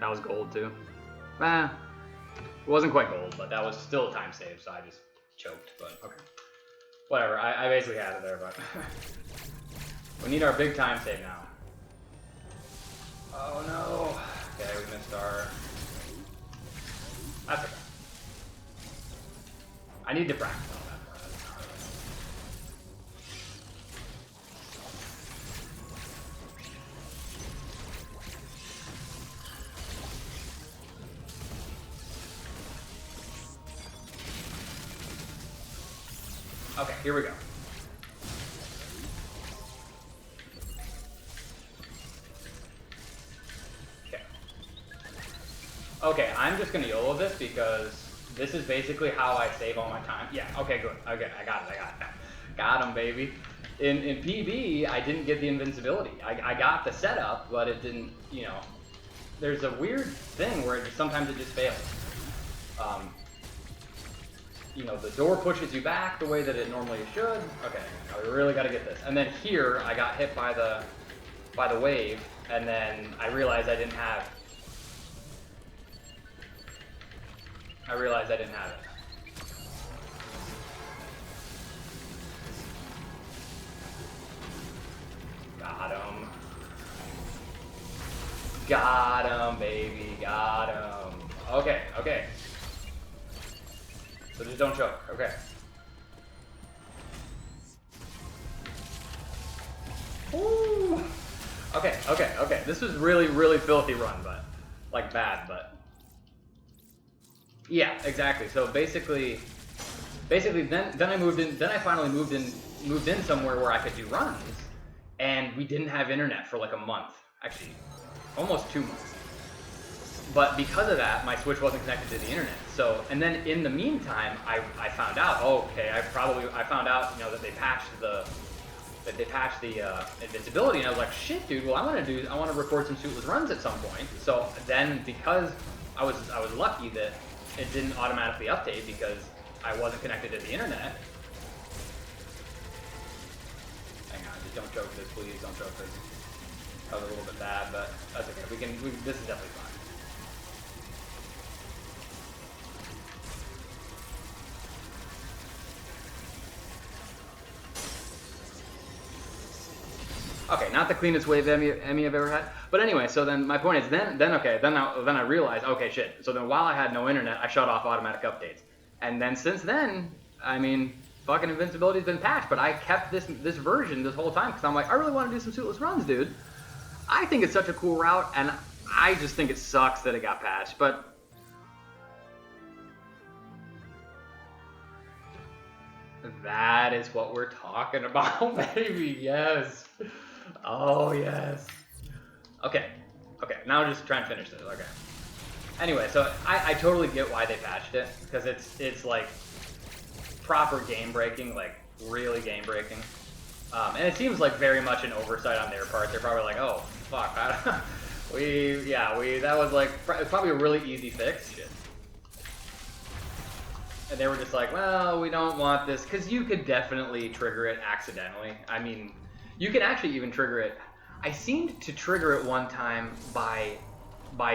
[SPEAKER 3] That was gold too. It wasn't quite gold, but that was still a time save, so I just choked, but okay. Whatever, I basically had it there, but we need our big time save now. Oh no. Okay, we missed our... That's okay. I need to practice on that. Okay, here we go. Okay. Okay, I'm just gonna YOLO this because this is basically how I save all my time. Yeah, okay, good. Okay, I got it. Got him, baby. In PB, I didn't get the invincibility. I got the setup, but it didn't, you know. There's a weird thing where sometimes it just fails. You know, the door pushes you back the way that it normally should. Okay, we really got to get this. And then here, I got hit by the wave, and then I realized I didn't have. I realized I didn't have it. Got him. Got him, baby. Got him. Okay, okay. So just don't choke. Okay. Ooh. Okay, okay, okay. This was really, really filthy run, but like bad, but yeah, exactly. So basically then I moved in. Then I finally moved in somewhere where I could do runs, and we didn't have internet for like a month, actually, almost 2 months. But because of that, my Switch wasn't connected to the internet. So, and then in the meantime, I found out. Oh, okay, I found out, you know, that they patched the invincibility, and I was like, shit, dude. Well, I want to record some Suitless runs at some point. So then, because I was lucky that it didn't automatically update because I wasn't connected to the internet. Hang on, just don't choke this, please. Don't choke this. That was a little bit bad, but that's okay. This is definitely fine. Okay, not the cleanest wave Emmy I've ever had. But anyway, so then my point is, then I realized, okay, shit. So then while I had no internet, I shut off automatic updates. And then since then, I mean, fucking invincibility's been patched, but I kept this version this whole time because I'm like, I really want to do some Suitless runs, dude. I think it's such a cool route, and I just think it sucks that it got patched, but that is what we're talking about, baby. Yes. Oh, yes. Okay. Okay, now just try and finish this. Okay. Anyway, so I totally get why they patched it, because it's like proper game breaking, like really game breaking. And it seems like very much an oversight on their part. They're probably like, oh, fuck. That was like, it's probably a really easy fix. Shit. And they were just like, well, we don't want this, because you could definitely trigger it accidentally. I mean, you can actually even trigger it. I seemed to trigger it one time by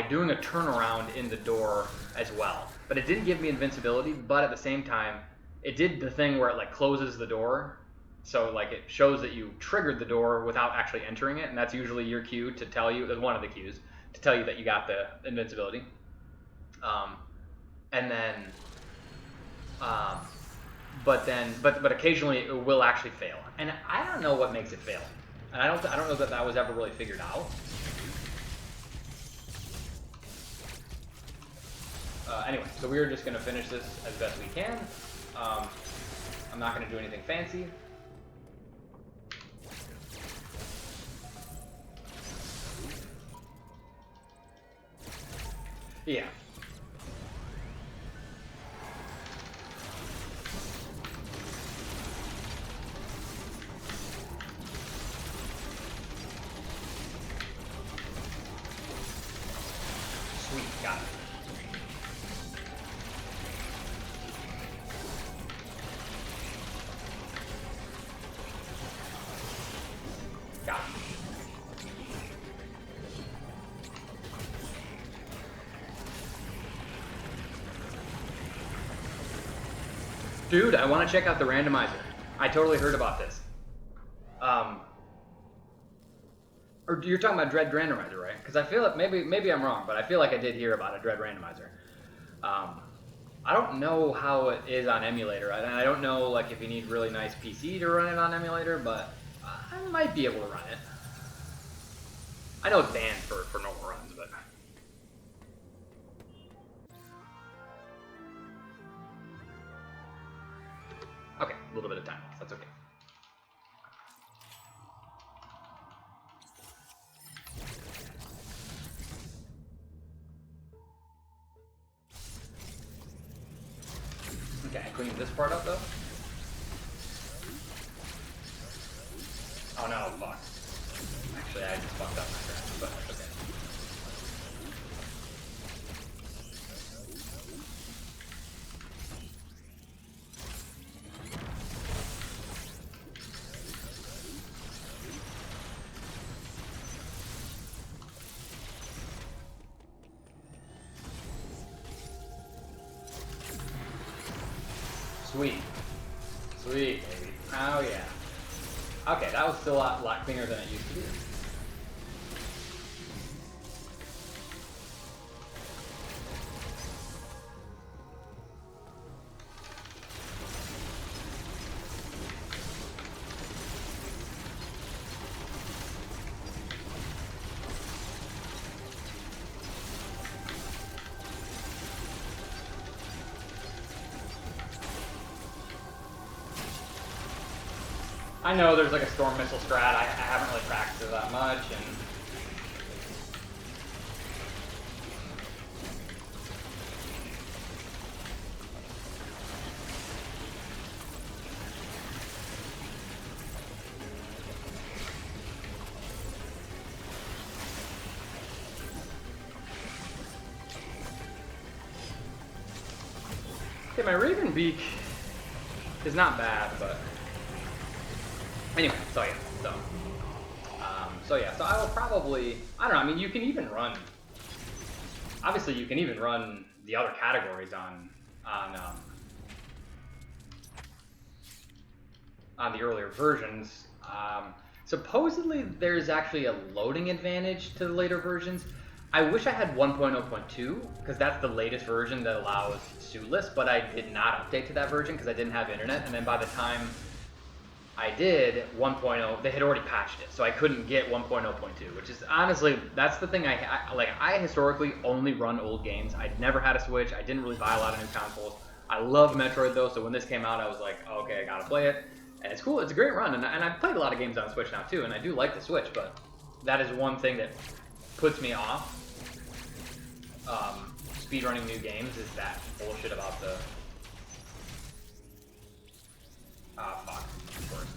[SPEAKER 3] doing a turnaround in the door as well. But it didn't give me invincibility, but at the same time, it did the thing where it like closes the door. So like it shows that you triggered the door without actually entering it, and that's usually your cue to tell you, one of the cues, to tell you that you got the invincibility. And then but occasionally it will actually fail, and I don't know what makes it fail, and I don't know that was ever really figured out. Anyway, so we are just gonna finish this as best we can. I'm not gonna do anything fancy. Yeah. Sweet, got it. Got it. Dude, I want to check out the randomizer. I totally heard about this. Or you're talking about Dread randomizer, right? Because I feel like maybe I'm wrong, but I feel like I did hear about a Dread randomizer. I don't know how it is on emulator, and I don't know like if you need really nice PC to run it on emulator, but I might be able to run it. I know it's banned for normal runs, but. Okay, a little bit of time loss, that's okay. Okay, I cleaned this part up though. Oh no, fuck. Actually, I just fucked up my graph, but that's okay. Sweet. Sweet, baby. Oh, yeah. Okay, that was still a lot cleaner than it used to be. I know there's like a storm missile strat. I haven't really practiced it that much, and okay, my Raven Beak is not bad, but anyway, so yeah, so I will probably, I don't know, I mean, you can even run, obviously you can even run the other categories on the earlier versions. Supposedly there's actually a loading advantage to the later versions. I wish I had 1.0.2, because that's the latest version that allows Suitless, but I did not update to that version because I didn't have internet, and then by the time I did 1.0, they had already patched it, so I couldn't get 1.0.2, which is honestly, that's the thing I historically only run old games. I'd never had a Switch, I didn't really buy a lot of new consoles. I love Metroid though, so when this came out I was like, oh, okay, I gotta play it. And it's cool, it's a great run, and I've played a lot of games on Switch now too, and I do like the Switch, but that is one thing that puts me off speedrunning new games, is that bullshit about the... fuck. Of course.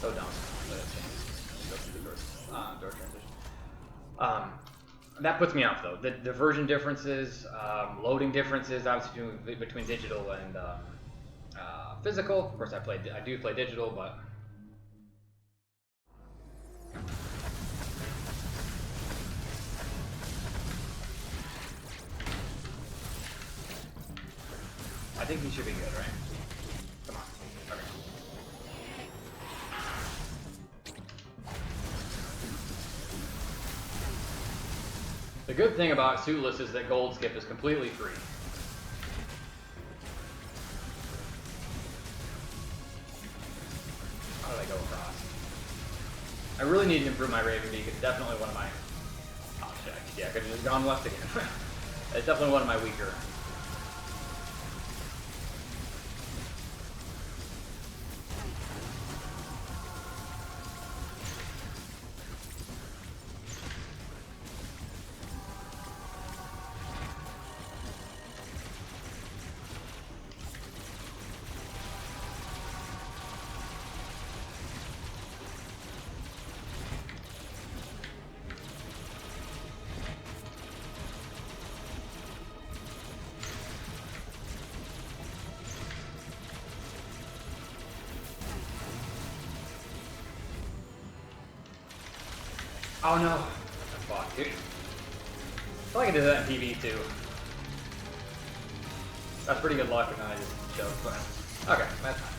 [SPEAKER 3] So dumb. Go through the door transition. That puts me off though. The version differences, loading differences, obviously between digital and physical. Of course, I do play digital, but I think he should be good, right? Come on. Okay. The good thing about Suitless is that gold skip is completely free. How did I go across? I really need to improve my Raven Beak. It's definitely one of my... Oh shit, yeah, I could have just gone west again. It's definitely one of my weaker... Oh no. Fuck, dude. I feel like I did that in PB too. That's pretty good luck, and then I just choked. But okay, that's fine.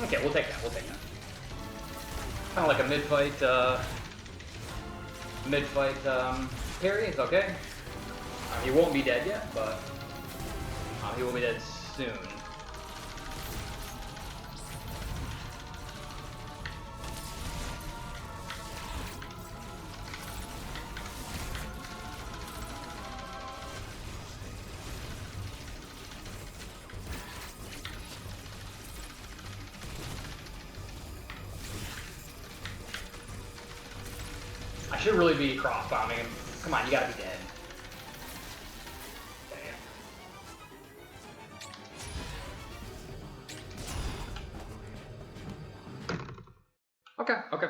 [SPEAKER 3] Okay, we'll take that. We'll take that. Kind of like a mid-fight parry. It's okay. He won't be dead yet, but he will be dead soon. I should really be cross-bombing him. Come on, you gotta be dead. Okay, okay.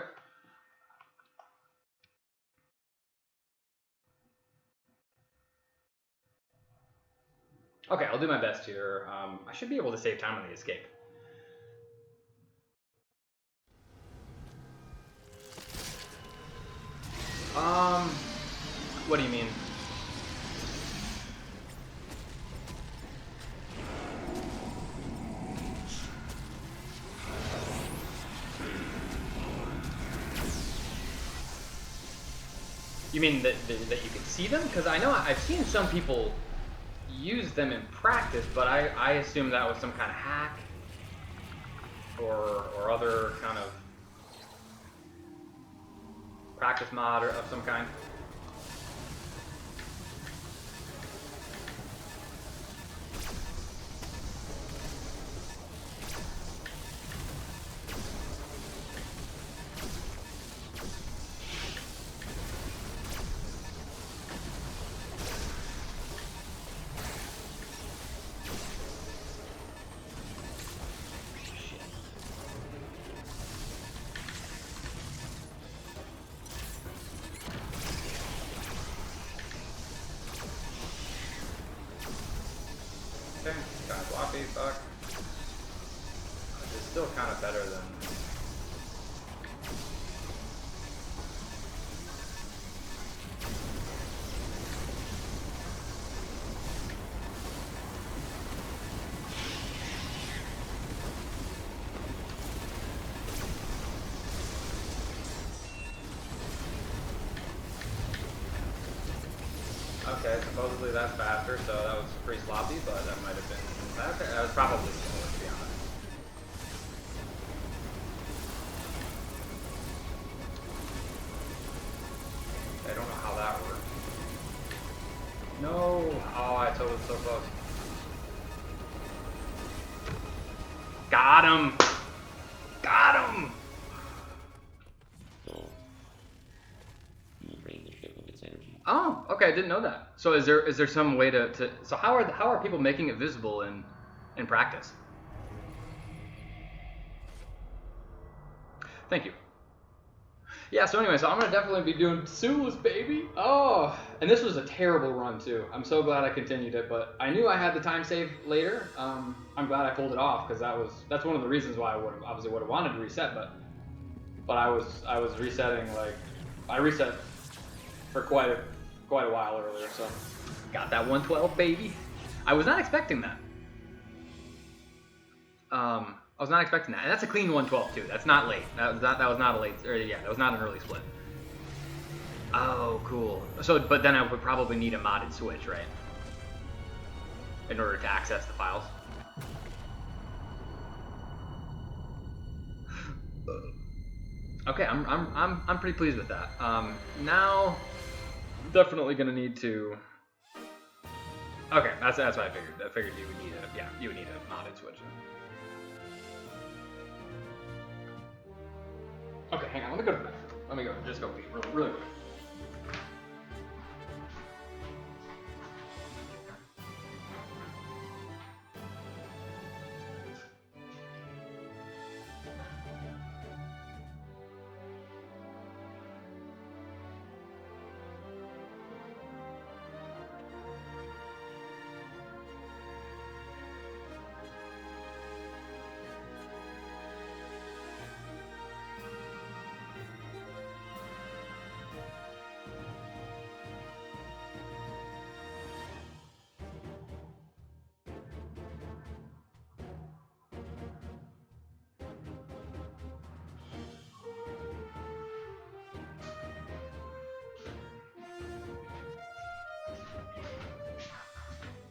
[SPEAKER 3] Okay, I'll do my best here. I should be able to save time on the escape. What do you mean? You mean that you can see them? Because I know I've seen some people use them in practice, but I assume that was some kind of hack or other kind of practice mod or of some kind. Okay, kind of floppy, fuck. It's still kind of better than... Okay, supposedly that's faster, so that was pretty sloppy, but that might have been faster. That was probably slower, to be honest. I don't know how that worked. No! Oh, I told it so close. Got him! Got him! Oh, okay, I didn't know that. So is there some way to so how are people making it visible in practice? Thank you. Yeah, so anyway, so I'm gonna definitely be doing Suitless, baby. Oh, and this was a terrible run too. I'm so glad I continued it, but I knew I had the time save later. I'm glad I pulled it off because that's one of the reasons why I would have wanted to reset, but I was resetting, like I reset for quite a while earlier, so got that 112, baby. I was not expecting that. I was not expecting that, and that's a clean 112 too. That's not late. That was not a late, or yeah, that was not an early split. Oh, cool. So, but then I would probably need a modded switch, right, in order to access the files. Okay, I'm pretty pleased with that. Now, definitely gonna need to. Okay, that's what I figured. I figured you would need a modded switch. Okay, hang on. Let me go to the bathroom. Let me go. Just go pee really quick.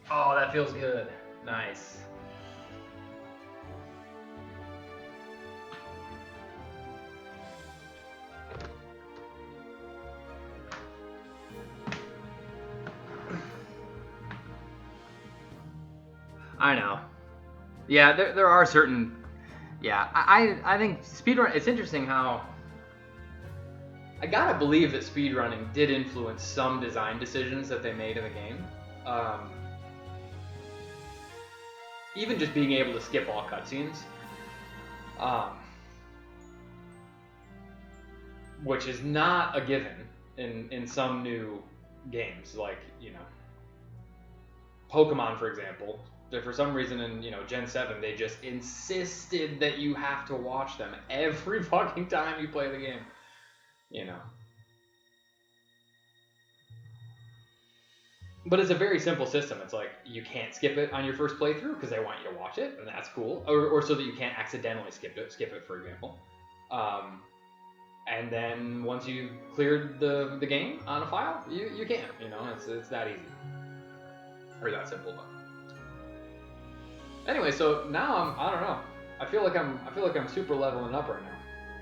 [SPEAKER 3] Oh, that feels good. Nice. I know. Yeah, there are certain. Yeah, I think speedrun. It's interesting how. I gotta believe that speedrunning did influence some design decisions that they made in the game. Even just being able to skip all cutscenes, which is not a given in some new games, like Pokemon, for example. For some reason in Gen 7, they just insisted that you have to watch them every fucking time you play the game. But it's a very simple system. It's like you can't skip it on your first playthrough because they want you to watch it, and that's cool. Or so that you can't accidentally skip it, for example. And then once you've cleared the game on a file, you can. It's that easy. Or that simple. But anyway, so now I don't know. I feel like I'm super leveling up right now.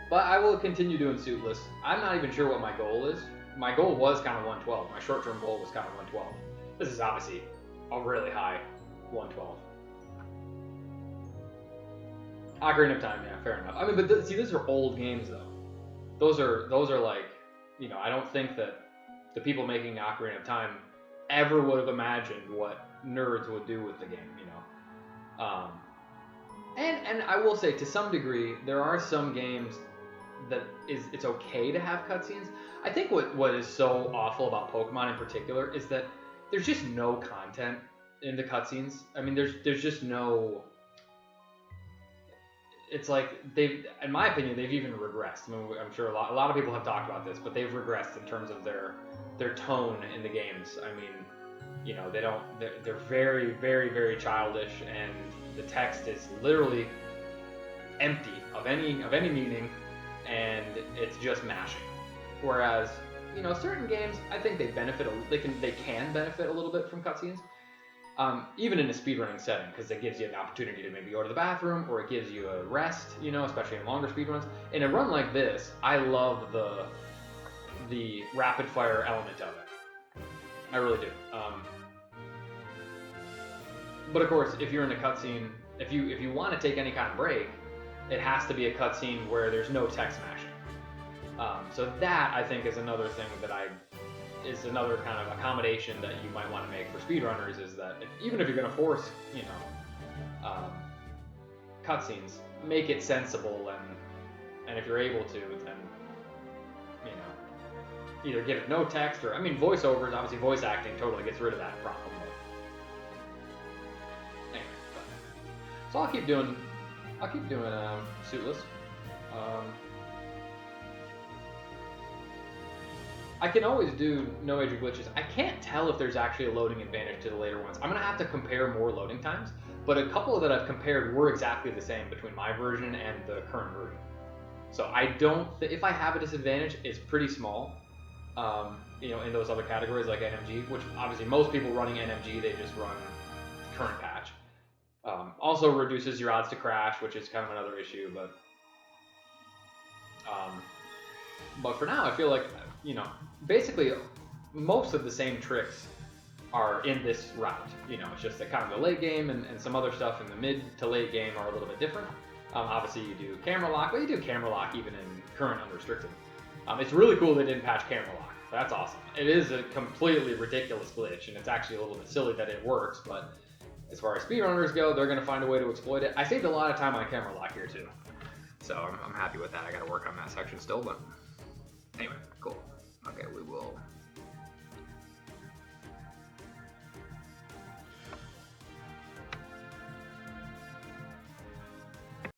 [SPEAKER 3] But I will continue doing Suitless. I'm not even sure what my goal is. My goal was kind of 112. My short-term goal was kind of 112. This is obviously a really high 112. Ocarina of Time, yeah, fair enough. I mean, but see, those are old games though. Those are like, I don't think that the people making Ocarina of Time ever would have imagined what nerds would do with the game, And I will say, to some degree, there are some games that it's okay to have cutscenes. I think what is so awful about Pokemon in particular is that there's just no content in the cutscenes. I mean, there's just no. It's like in my opinion, they've even regressed. I mean, I'm sure a lot of people have talked about this, but they've regressed in terms of their tone in the games. I mean, they're very, very, very childish, and the text is literally empty of any meaning, and it's just mashing. Whereas, certain games, I think they can benefit a little bit from cutscenes, even in a speedrunning setting, because it gives you an opportunity to maybe go to the bathroom, or it gives you a rest, especially in longer speedruns. In a run like this, I love the rapid fire element of it. I really do. But of course, if you're in a cutscene, if you want to take any kind of break, it has to be a cutscene where there's no text mashing. So that, I think, is another thing is another kind of accommodation that you might want to make for speedrunners, is that even if you're going to force, cutscenes, make it sensible, and if you're able to, then, either give it no text, or, I mean, voiceovers, obviously voice acting totally gets rid of that problem. But anyway, so I'll keep doing Suitless. I can always do no major glitches. I can't tell if there's actually a loading advantage to the later ones. I'm going to have to compare more loading times, but a couple that I've compared were exactly the same between my version and the current version. So I don't, if I have a disadvantage, it's pretty small, in those other categories like NMG, which obviously most people running NMG, they just run current patch. Also reduces your odds to crash, which is kind of another issue, but for now, I feel like, basically most of the same tricks are in this route. It's just that kind of the late game and some other stuff in the mid to late game are a little bit different. Obviously you do camera lock, but you do camera lock even in current unrestricted. It's really cool they didn't patch camera lock. That's awesome. It is a completely ridiculous glitch, and it's actually a little bit silly that it works, but as far as speedrunners go, they're going to find a way to exploit it. I saved a lot of time on camera lock here too, so I'm happy with that. I got to work on that section still, but anyway, cool. Okay, we will